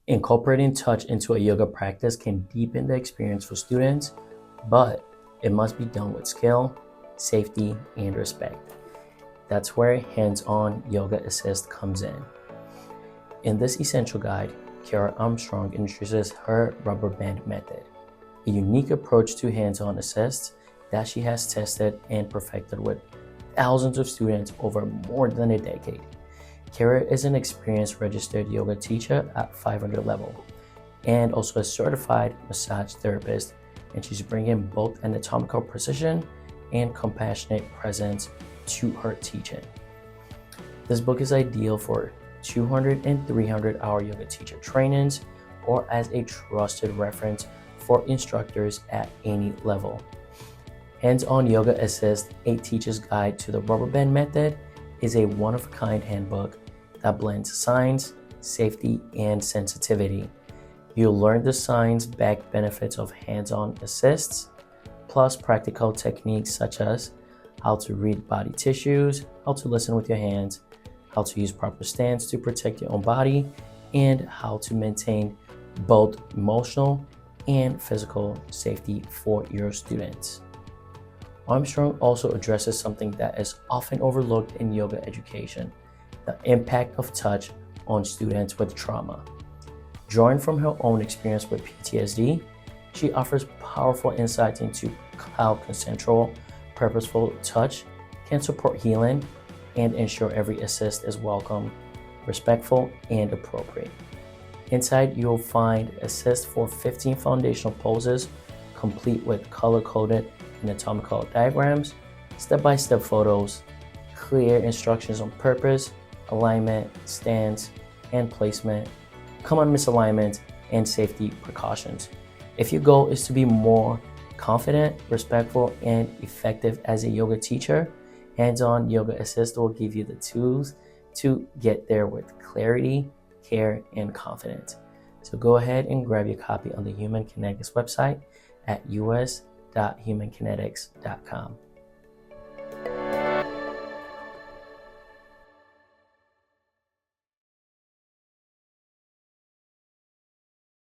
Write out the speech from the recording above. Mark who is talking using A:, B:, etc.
A: Incorporating touch into a yoga practice can deepen the experience for students, but it must be done with skill, safety, and respect. That's where hands-on yoga assist comes in. In this essential guide, Kiara Armstrong introduces her rubber band method, a unique approach to hands-on assist that she has tested and perfected with thousands of students over more than a decade. Kiara is an experienced registered yoga teacher at 500 level and also a certified massage therapist, and she's bringing both anatomical precision and compassionate presence to her teaching. This book is ideal for 200 and 300 hour yoga teacher trainings or as a trusted reference for instructors at any level. Hands-on Yoga Assist, a teacher's guide to the rubber band method, is a one-of-a-kind handbook that blends science, safety, and sensitivity. You'll learn the science-backed benefits of hands-on assists, plus practical techniques such as how to read body tissues, how to listen with your hands, how to use proper stance to protect your own body, and how to maintain both emotional and physical safety for your students. Armstrong also addresses something that is often overlooked in yoga education: the impact of touch on students with trauma. Drawing from her own experience with PTSD, she offers powerful insights into how consensual, purposeful touch can support healing and ensure every assist is welcome, respectful, and appropriate. Inside, you'll find assist for 15 foundational poses, complete with color-coded anatomical diagrams, step-by-step photos, clear instructions on purpose, alignment, stance, and placement, common misalignment, and safety precautions. If your goal is to be more confident, respectful, and effective as a yoga teacher, Hands-On Yoga Assist will give you the tools to get there with clarity, care, and confidence. So go ahead and grab your copy on the Human Kinetics website at us.humankinetics.com.